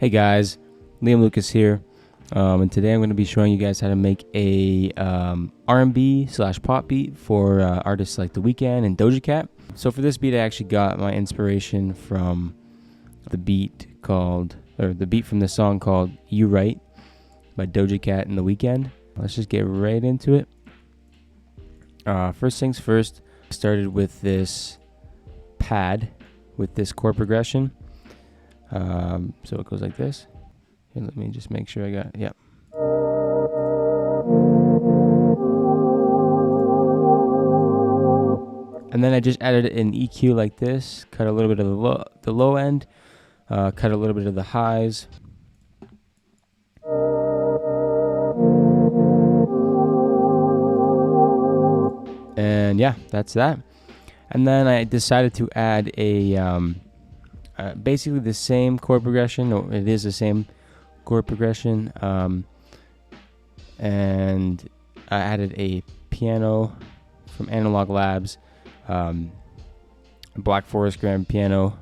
Hey guys, Liam Lucas here, and today I'm going to be showing you guys how to make a R&B / pop beat for artists like Theweeknd and Doja Cat. So for this beat, I actually got my inspiration from the beat from the song called "You Right" by Doja Cat and Weeknd. Let's just get right into it. First things first, I started with this pad with this chord progression. So it goes like this. Here, let me just make sure I got it. Yep. And then I just added an EQ like this, cut a little bit of the low end, cut a little bit of the highs. And yeah, that's that. And then I decided to add a basically the same chord progression, or it is the same chord progression, and I added a piano from Analog Labs, Black Forest grand piano.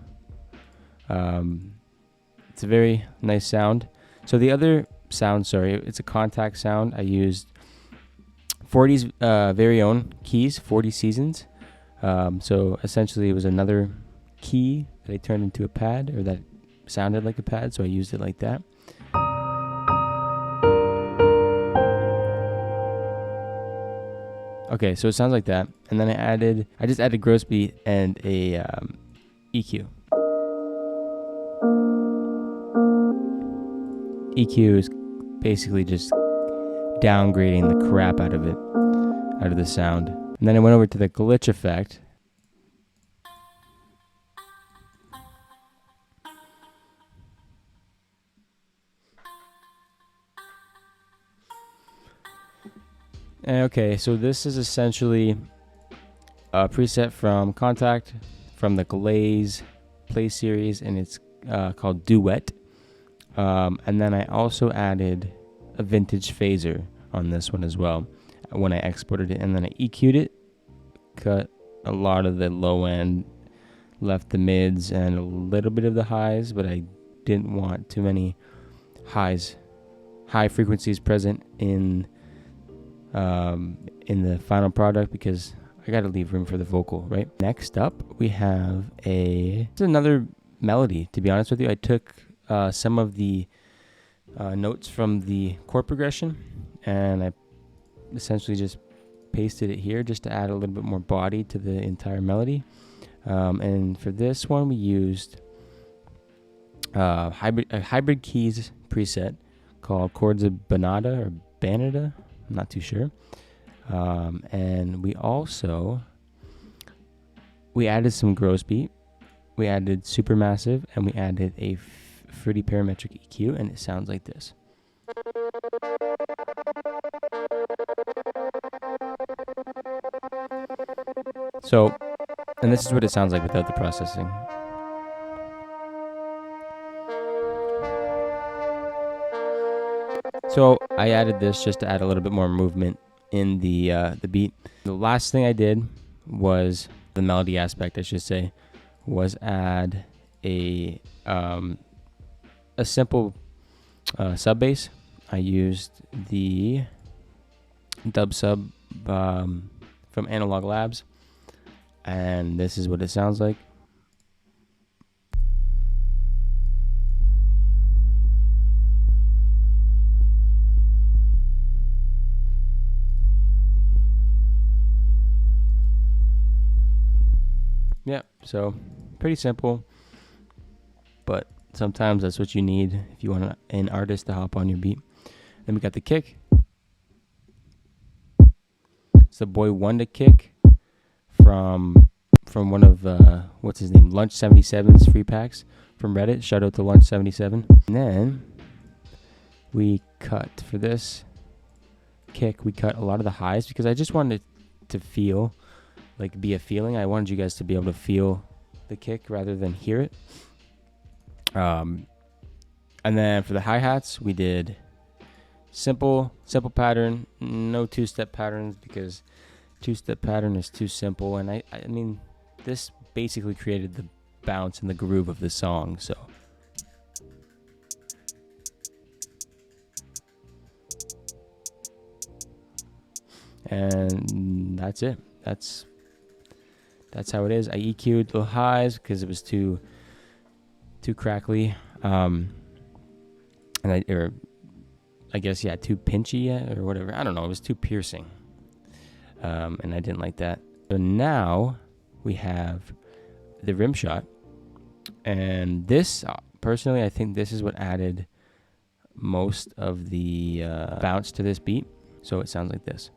It's a very nice sound. So the other sound, it's a contact sound. I used 40's very own keys, 40 Seasons. So essentially it was another key that I turned into a pad, or that sounded like a pad, so I used it like that. Okay, so it sounds like that, and then I just added gross beat and a EQ. EQ is basically just downgrading the crap out of the sound. And then I went over to the glitch effect. Okay, so this is essentially a preset from Contact from the Glaze Play series, and it's called Duet. And then I also added a vintage phaser on this one as well when I exported it, and then I EQ'd it, cut a lot of the low end, left the mids and a little bit of the highs, but I didn't want too many high frequencies present in the final product, because I got to leave room for the vocal, right? Next up, we have it's another melody. To be honest with you, I took some of the notes from the chord progression, and I essentially just pasted it here just to add a little bit more body to the entire melody. And for this one, we used a hybrid keys preset called Chords of Banada or Banada. I'm not too sure. And we added some gross beat, we added supermassive, and we added a fruity parametric EQ, and it sounds like this. So, and this is what it sounds like without the processing. So I added this just to add a little bit more movement in the beat. The last thing I did was the melody aspect, I should say, was add a simple sub bass. I used the dub sub from Analog Labs, and this is what it sounds like. Yeah, so pretty simple, but sometimes that's what you need if you want an artist to hop on your beat. Then we got the kick. It's the Boy Wonder kick from one of what's his name, Lunch 77's free packs from Reddit. Shout out to Lunch 77. And then we cut for this kick. We cut a lot of the highs because I just wanted it to feel like be a feeling. I wanted you guys to be able to feel the kick rather than hear it. And then for the hi-hats, we did simple pattern, no two-step patterns, because two-step pattern is too simple, and I mean this basically created the bounce and the groove of the song. So and that's it. That's how it is. I EQ'd the highs because it was too crackly, and I guess too pinchy or whatever. I don't know. It was too piercing, and I didn't like that. So now we have the rim shot, and this personally, I think this is what added most of the bounce to this beat. So it sounds like this.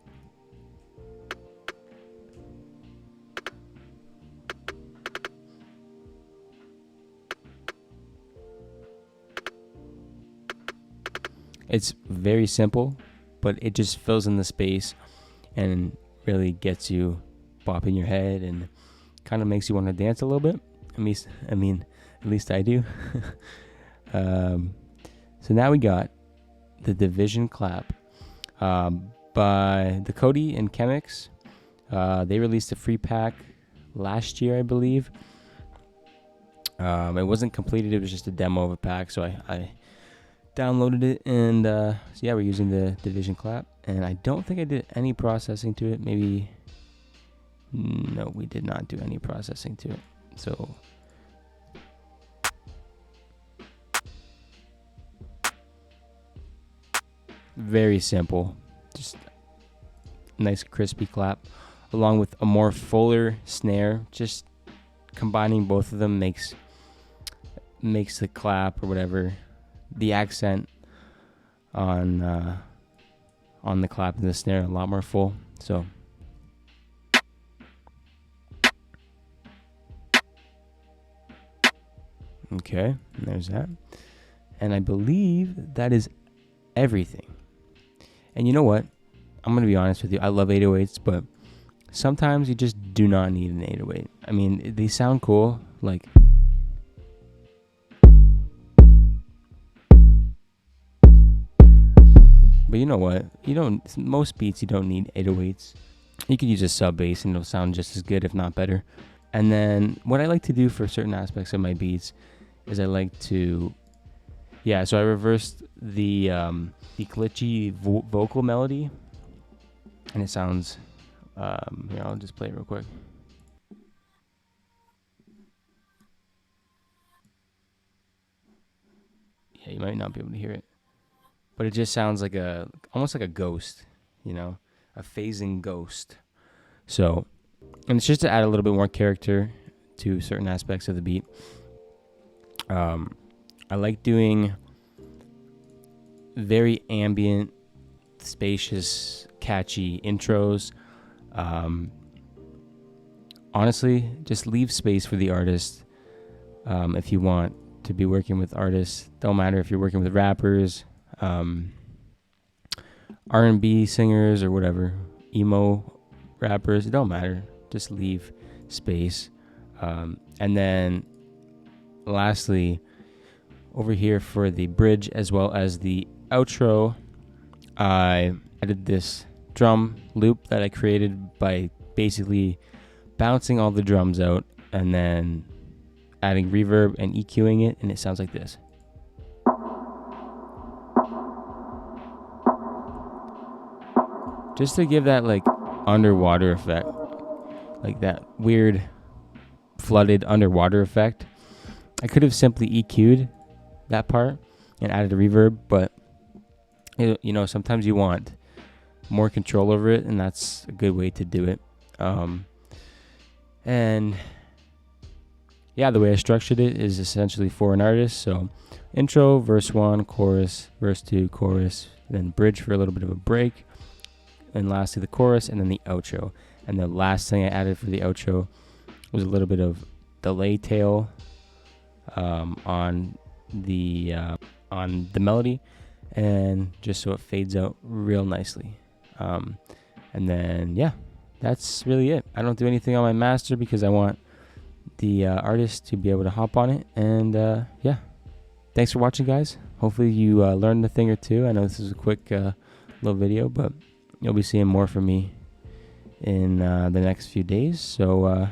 It's very simple, but it just fills in the space and really gets you bopping your head and kind of makes you want to dance a little bit. At least I do. So now we got the Division clap by the Cody and Chemix. They released a free pack last year, I believe. It wasn't completed. It was just a demo of a pack. So I downloaded it, and so yeah, we're using the Division clap. And I don't think I did any processing to it. Maybe, no, we did not do any processing to it. So very simple, just nice crispy clap, along with a more fuller snare. Just combining both of them makes the clap or whatever, the accent on the clap and the snare a lot more full. So okay, there's that. And I believe that is everything. And you know what? I'm going to be honest with you. I love 808s, but sometimes you just do not need an 808. I mean, they sound cool. Like, but you know what? Most beats, you don't need 808s. You could use a sub bass and it'll sound just as good, if not better. And then what I like to do for certain aspects of my beats is I like to, so I reversed the glitchy vocal melody, and it sounds, here, I'll just play it real quick. Yeah, you might not be able to hear it, but it just sounds like almost like a ghost, a phasing ghost. So, and it's just to add a little bit more character to certain aspects of the beat. I like doing very ambient, spacious, catchy intros. Honestly, just leave space for the artist. If you want to be working with artists, don't matter if you're working with rappers, R&B singers or whatever, emo rappers, it don't matter. Just leave space. And then lastly, over here for the bridge as well as the outro, I added this drum loop that I created by basically bouncing all the drums out and then adding reverb and EQing it, and it sounds like this. Just to give that like underwater effect, like that weird flooded underwater effect. I could have simply EQ'd that part and added a reverb, but sometimes you want more control over it, and that's a good way to do it. And yeah, the way I structured it is essentially for an artist. So intro, verse 1, chorus, verse 2, chorus, then bridge for a little bit of a break, and lastly the chorus, and then the outro. And the last thing I added for the outro was a little bit of delay tail on the melody, and just so it fades out real nicely. And then that's really it. I don't do anything on my master because I want the artist to be able to hop on it. And thanks for watching, guys. Hopefully you learned a thing or two. I know this is a quick little video, but you'll be seeing more from me in the next few days. So